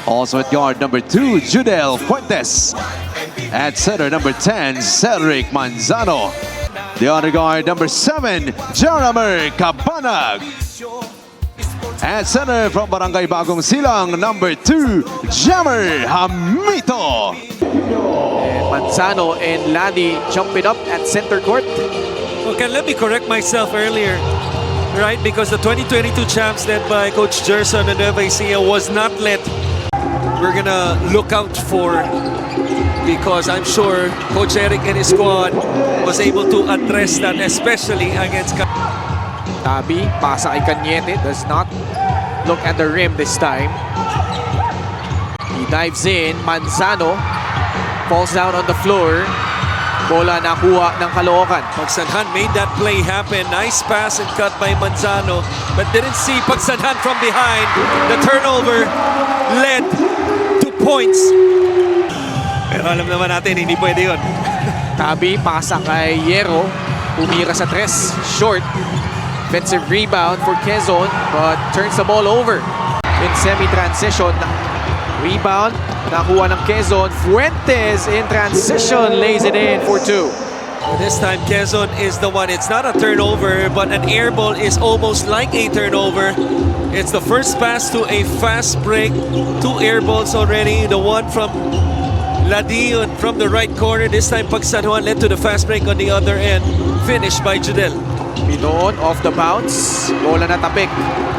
Also at guard, number 2, Judel Fuentes. At center, number 10, Cedric Manzano. The other guard, number 7, Jaramer Cabanag. At center from Barangay Bagong Silang, number 2, Jammer Hamito. And Manzano and Ladi jumping up at center court. Okay, let me correct myself earlier, right? Because the 2022 champs led by Coach Gerson and Nueva Ecija was not led. We're gonna look out for, because I'm sure Coach Eric and his squad was able to address that, especially against Tabi, pasa kay Cañete, does not look at the rim this time. He dives in, Manzano falls down on the floor. Bola nakuha ng Caloocan. Pagsanhan made that play happen. Nice pass and cut by Manzano, but didn't see Pagsanhan from behind. The turnover led to points. Pero alam naman natin, hindi pwede yun. Tabi, pasa kay Yero. Umira sa tres. Short. Offensive rebound for Quezon, but turns the ball over in semi-transition. Rebound, nakuha ng Quezon. Fuentes in transition, lays it in for 2. This time, Quezon is the one. It's not a turnover, but an air ball is almost like a turnover. It's the first pass to a fast break. 2 air balls already. The one from Ladi from the right corner. This time, Pag San Juan led to the fast break on the other end. Finished by Judel. Pinoon, off the bounce. Bola na tapik.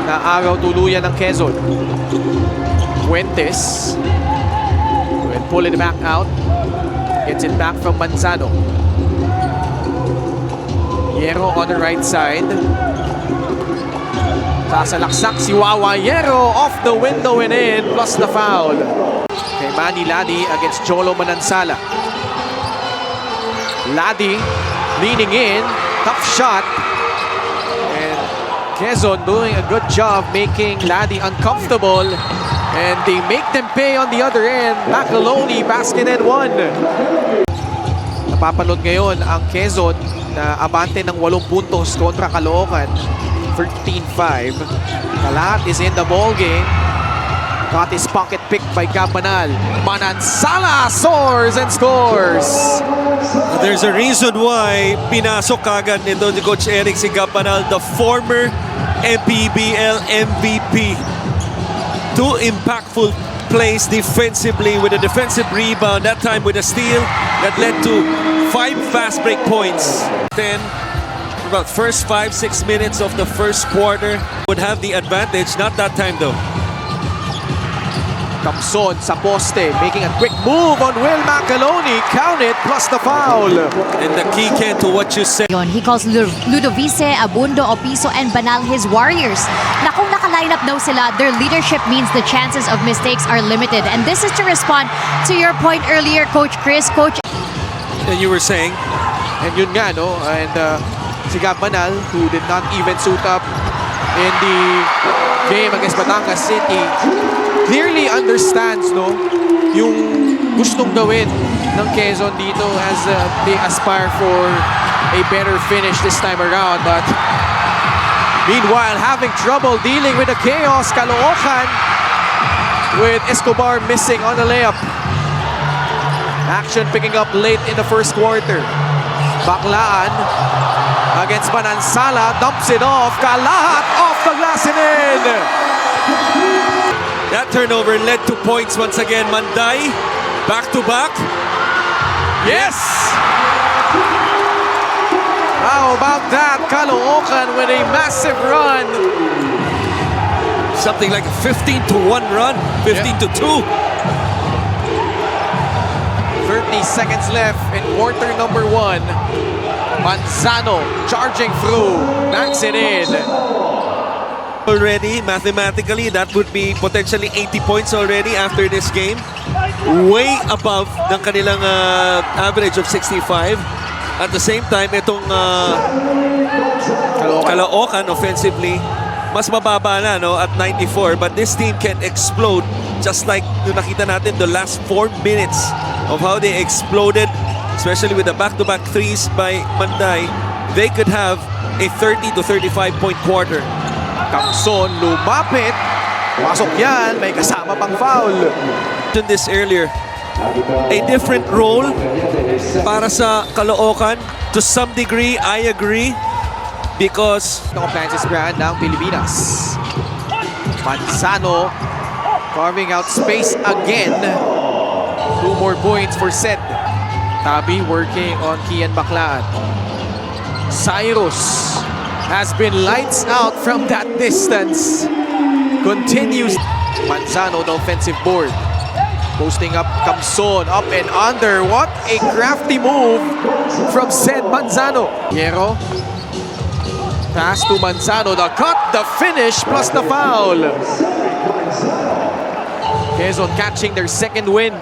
Naagaw tuluyan ng Quezon. Fuentes. Will pull it back out. Gets it back from Manzano. Yero on the right side. Sasalaksak si Wawa. Yero off the window and in, plus the foul. Kay Manny Ladi against Cholo Manansala. Ladi leaning in. Tough shot. And Quezon doing a good job making Ladi uncomfortable. And they make them pay on the other end. Macaloni, basket and 1. Napapanood ngayon ang Quezon na abante ng 8 puntos kontra Caloocan. 13-5. Kalat is in the ball game. Got his pocket picked by Cabanal. Manansala soars and scores. There's a reason why pinasok agad nito ni Coach Eric si Cabanal, the former MPBL MVP. 2 impactful plays defensively with a defensive rebound, that time with a steal that led to 5 fast break points. Then, about first 5-6 minutes of the first quarter would have the advantage, not that time though. Thompson sa poste, making a quick move on Will Macaloni. Count it, plus the foul. And the key, Ken, to what you said. He calls Ludovice, Abundo, Opiso, and Banal his warriors. Na kung naka-line up daw sila, their leadership means the chances of mistakes are limited. And this is to respond to your point earlier, Coach Chris. Coach, And you were saying? And yun nga, no? And si Cabanal, who did not even suit up in the game against Batangas City, clearly understands, no, yung gustong gawin ng Quezon dito as they aspire for a better finish this time around. But meanwhile, having trouble dealing with the chaos, Caloocan with Escobar missing on the layup. Action picking up late in the first quarter. Baclaan against Manansala, dumps it off. Kalat off the glass and in. That turnover led to points once again. Manday, back-to-back. Yes! How about that? Caloocan with a massive run. Something like a 15-1 run, 15-2. 30 seconds left in quarter number 1. Manzano charging through, backs it in. Already, mathematically, that would be potentially 80 points already after this game. Way above ng kanilang average of 65. At the same time, itong Caloocan offensively, mas mababa na, no, at 94. But this team can explode just like yung nakita natin the last 4 minutes of how they exploded, especially with the back-to-back threes by Manday. They could have a 30 to 35 point quarter. Thompson lumapit. Pasok yan, may kasama pang foul. Mentioned this earlier. A different role para sa Caloocan. To some degree, I agree. Because Ng Francis brand ng Pilipinas. Manzano carving out space again. 2 more points for Sed. Tabi working on Kian Baclaan. Cyrus has been lights out from that distance. Continues. Manzano, the offensive board. Posting up Kamson, up and under. What a crafty move from Sed Manzano. Hierro. Pass to Manzano, the cut, the finish, plus the foul. Quezon catching their second wind.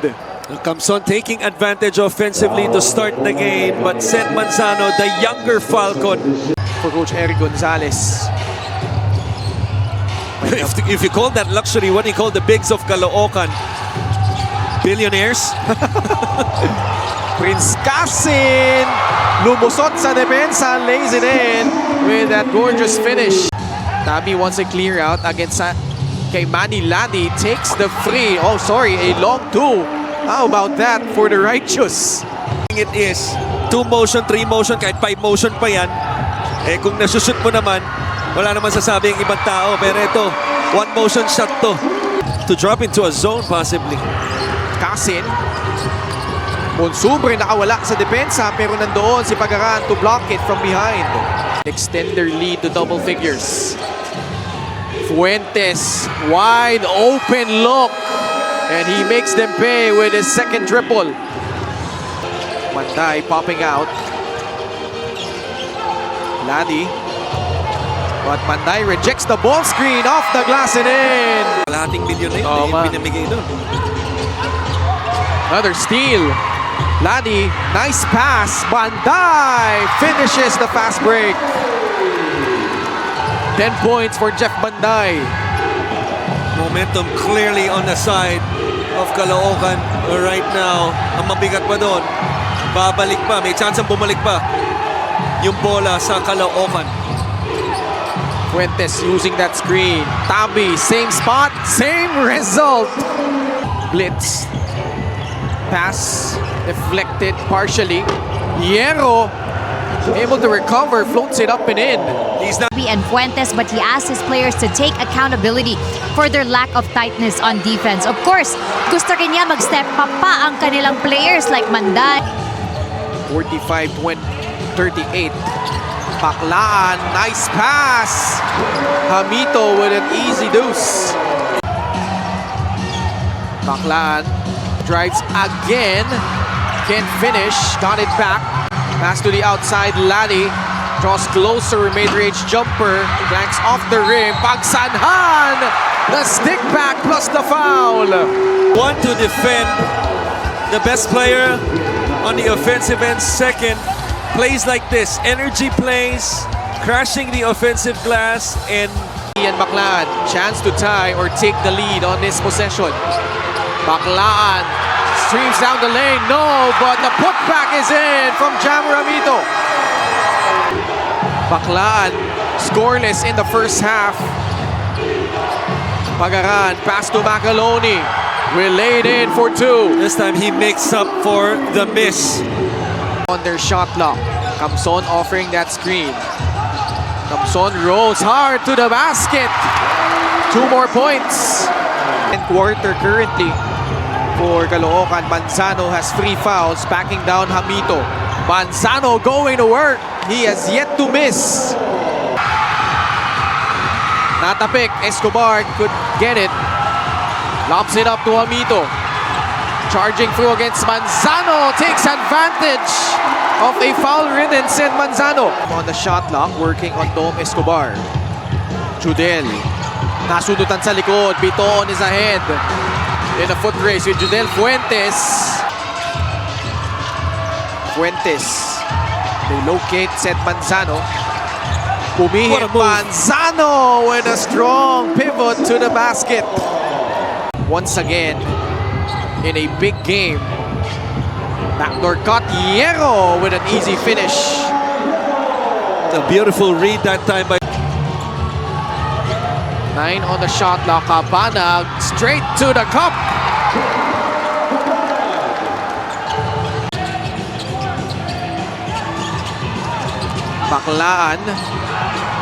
Kamson taking advantage offensively to start the game, but Sed Manzano, the younger Falcon. For Coach Eric Gonzalez. If you call that luxury, what do you call the bigs of Caloocan? Billionaires? Prince Casin lumusot sa depensa, lays it in with that gorgeous finish. Tabi wants a clear out against kay Manny Ladi, takes the free. Oh, sorry, a long 2. How about that for the righteous? It is 2 motion, 3 motion, kahit 5 motion pa yan. Eh kung nasushoot mo naman, wala naman sasabing ibang tao. Pero ito, 1 motion shot to. To drop into a zone possibly. Casin. Monsubre nakawala sa depensa pero nandoon si Pagaran to block it from behind. Extend their lead to double figures. Fuentes, wide open look. And he makes them pay with his second triple. Manday popping out. Ladi. But Manday rejects the ball screen off the glass and in. Kalahating milyon na yun, Oo nga. pinamigay doon. Another steal. Ladi, nice pass. Banday finishes the fast break. 10 points for Jeff Banday. Momentum clearly on the side of Caloocan right now. Ang mabigat pa doon, babalik pa, may chance ang bumalik pa yung bola sa Caloocan. Fuentes using that screen. Tabi, same spot, same result. Blitz. Pass deflected partially. Hierro able to recover, floats it up and in. He's not and Fuentes, but he asked his players to take accountability for their lack of tightness on defense. Of course, gusto rin niya mag-step up pa ang kanilang players like Manday. 45-38. Baclaan, nice pass. Hamito with an easy deuce. Baclaan drives again. Can't finish. Got it back. Pass to the outside. Ladi draws closer. Mid-range jumper. Blanks off the rim. Pagsanhan. The stick back plus the foul. one to defend the best player on the offensive end. Second, plays like this, energy plays, crashing the offensive glass, and Ian Baclaan, chance to tie or take the lead on this possession. Baclaan streams down the lane. No, but the putback is in from Jam Ramito. Baclaan scoreless in the first half. Pagaran, pass to Macaloni. Relayed in for 2. this time he makes up for the miss. On their shot lock. Kamson offering that screen. Kamson rolls hard to the basket. 2 more points. And quarter currently for Caloocan. Manzano has 3 fouls, backing down Hamito. Manzano going to work. He has yet to miss. Natapik, Escobar could get it. Lobs it up to Hamito. Charging through against Manzano. Takes advantage of a foul-ridden Sed Manzano. On the shot clock, working on Dom Escobar. Judel. Nasunutan sa likod. Biton is ahead. In a foot race with Judel Fuentes. Fuentes. They locate Sed Manzano. What a Pumihit move. Manzano with a strong pivot to the basket. Once again, in a big game. Backdoor cut, Hierro with an easy finish. A beautiful read that time by 9 on the shot clock. Cabanag straight to the cup. Baklaan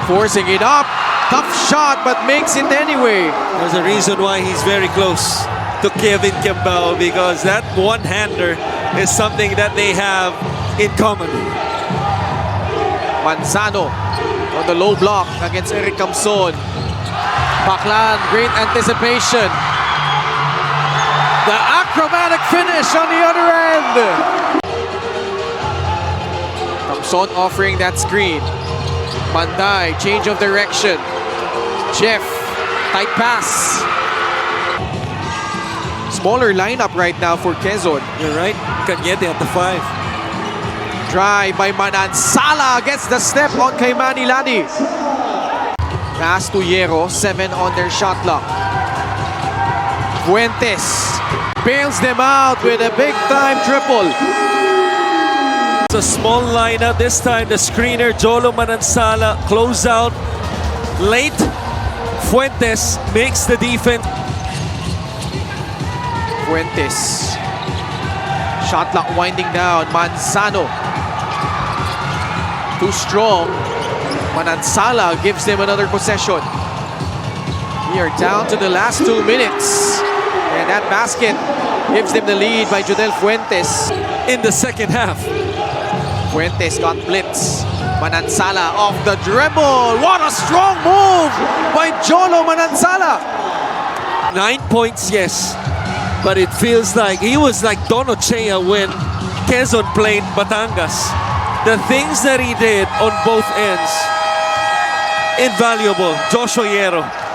forcing it up. Tough shot but makes it anyway. There's a reason why he's very close to Kevin Kembao, because that one-hander is something that they have in common. Manzano on the low block against Eric Camson. Baklan, great anticipation. The acrobatic finish on the other end. Camson offering that screen. Panday, change of direction. Jeff, tight pass. Smaller lineup right now for Quezon. You're right. Cañete at the 5. Drive by Manansala, gets the step on kay Manilani. Pass to Hierro, 7 on their shot clock. Fuentes bails them out with a big-time triple. It's a small lineup. This time the screener, Jolo Manansala, close out late. Fuentes makes the defense. Fuentes. Shot clock winding down. Manzano. Too strong. Manansala gives them another possession. We are down to the last 2 minutes. And that basket gives them the lead by Jodel Fuentes. In the second half. Fuentes got blitz. Manansala off the dribble. What a strong move by Jolo Manansala. 9 points, yes. But it feels like he was like Don Ochea when Quezon played Batangas. The things that he did on both ends, invaluable. Joshua Hierro.